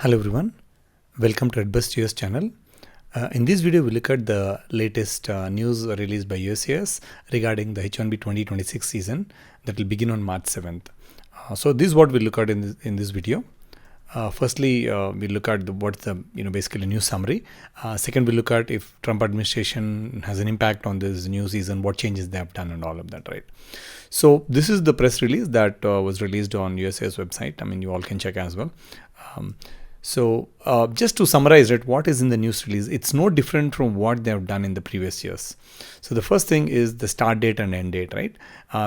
Hello everyone, welcome to Redbust US channel. In this video, we look at the latest news released by USCIS regarding the H1B 2026 season that will begin on March 7th. So this is what we look at in this video. Firstly, we look at what's the basically news summary. Second, we look at if Trump administration has an impact on this new season, what changes they have done, and all of that, right? So this is the press release that was released on USCIS website. I mean, you all can check as well. So just to summarize it, what is in the news release, it's no different from what they have done in the previous years. So the first thing is the start date and end date, right?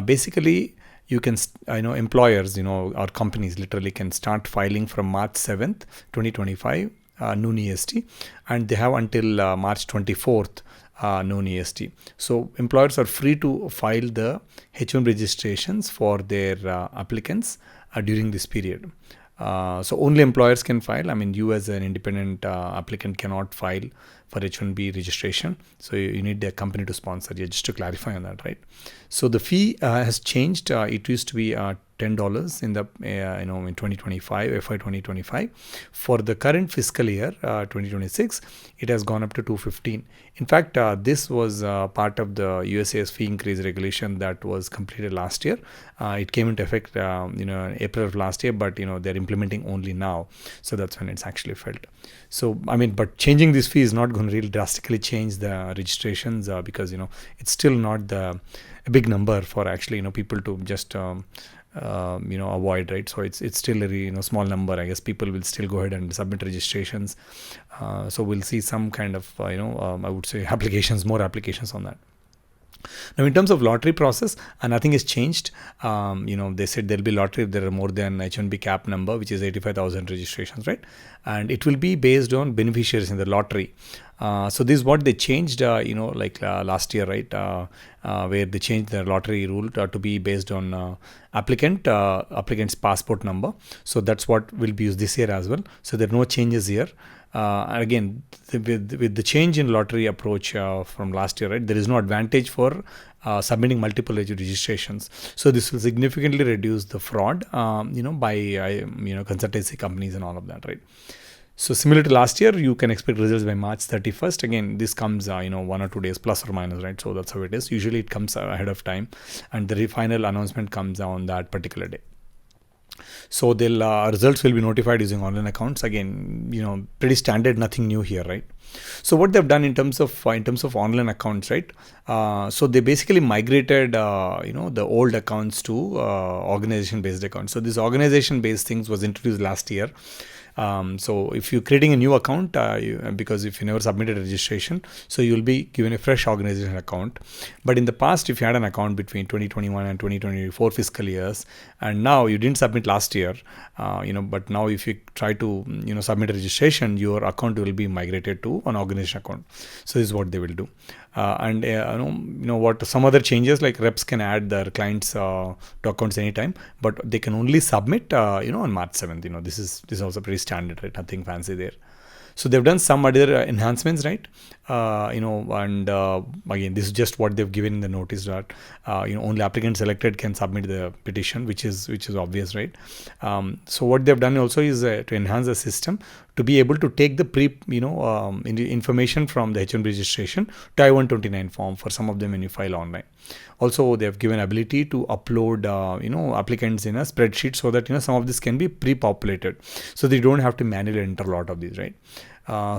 Basically, you can, employers, or companies literally can start filing from March 7th, 2025, noon EST, and they have until March 24th, noon EST. So employers are free to file the H1B registrations for their applicants during this period. So only employers can file. I mean, you as an independent applicant cannot file for H1B registration. So you need a company to sponsor you, just to clarify on that, right? So the fee has changed. It used to be $10 in the in 2025, FY 2025. For the current fiscal year 2026, it has gone up to $215. In fact, this was part of the USCIS fee increase regulation that was completed last year. It came into effect April of last year, but they're implementing only now, so that's when it's actually felt. So I mean, but changing this fee is not going to really drastically change the registrations because it's still not a big number for actually people to just avoid, right? So it's still a small number. I guess people will still go ahead and submit registrations. So we'll see some kind of I would say more applications on that. Now, in terms of lottery process, nothing has changed. They said there'll be lottery if there are more than H1B cap number, which is 85,000 registrations, right? And it will be based on beneficiaries in the lottery. So this is what they changed, last year, right? Where they changed the lottery rule to be based on applicant's passport number. So that's what will be used this year as well. So there are no changes here. Again, with the change in lottery approach from last year, right, there is no advantage for submitting multiple registrations. So this will significantly reduce the fraud, by consultancy companies and all of that, right? So similar to last year, you can expect results by March 31st. Again, this comes, 1 or 2 days plus or minus, right? So that's how it is. Usually it comes ahead of time, and the final announcement comes on that particular day. So the results will be notified using online accounts. Again, pretty standard, nothing new here, right? So what they've done in terms of online accounts, right? So they basically migrated, the old accounts to organization-based accounts. So this organization-based things was introduced last year. So if you're creating a new account, because if you never submitted a registration, so you'll be given a fresh organization account. But in the past, if you had an account between 2021 and 2024 fiscal years, and now you didn't submit last year, but now if you try to, submit a registration, your account will be migrated to an organization account. So this is what they will do. What some other changes, like reps can add their clients to accounts anytime, but they can only submit on March 7th. This is also pretty standard, right? Nothing fancy there. So they've done some other enhancements, right? Again, this is just what they've given in the notice that only applicants selected can submit the petition, which is obvious, right? So what they've done also is to enhance the system to be able to take the information from the H1B registration to I-129 form for some of them when you file online. Also, they have given ability to upload applicants in a spreadsheet so that some of this can be pre-populated, so they don't have to manually enter a lot of these, right?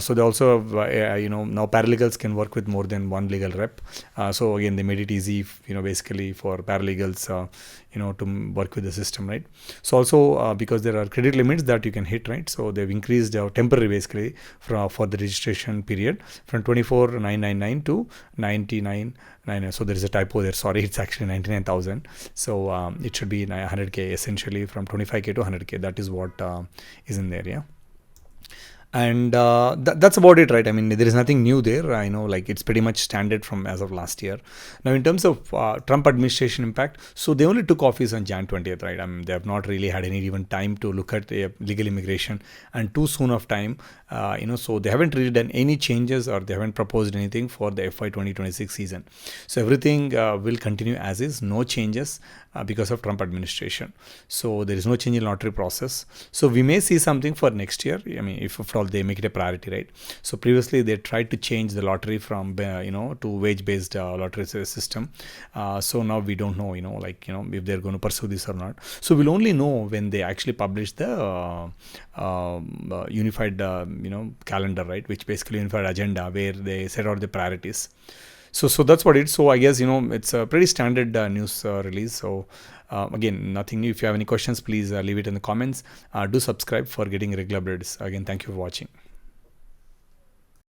So they also have, now paralegals can work with more than one legal rep. So again, they made it easy, basically for paralegals, to work with the system, right? So also because there are credit limits that you can hit, right? So they've increased temporary basically for the registration period from 24,999 to 99,999. So there is a typo there. Sorry, it's actually 99,000. So it should be 100K essentially, from 25K to 100K. That is what is in there, yeah. And that's about it, right? I mean, there is nothing new there. I know, like, it's pretty much standard from as of last year. Now, in terms of Trump administration impact, so they only took office on Jan 20th, right? I mean, they have not really had any even time to look at legal immigration, and too soon of time, so they haven't really done any changes, or they haven't proposed anything for the FY 2026 season. So everything will continue as is, no changes because of Trump administration. So there is no change in lottery process. So we may see something for next year. I mean, if at all they make it a priority, right? So previously they tried to change the lottery from to wage-based lottery system. So now we don't know, if they're going to pursue this or not. So we'll only know when they actually publish the unified calendar, right? Which basically unified agenda where they set out the priorities. So that's what it is. So I guess it's a pretty standard news release. So again, nothing new. If you have any questions, please leave it in the comments. Do subscribe for getting regular updates. Again, thank you for watching.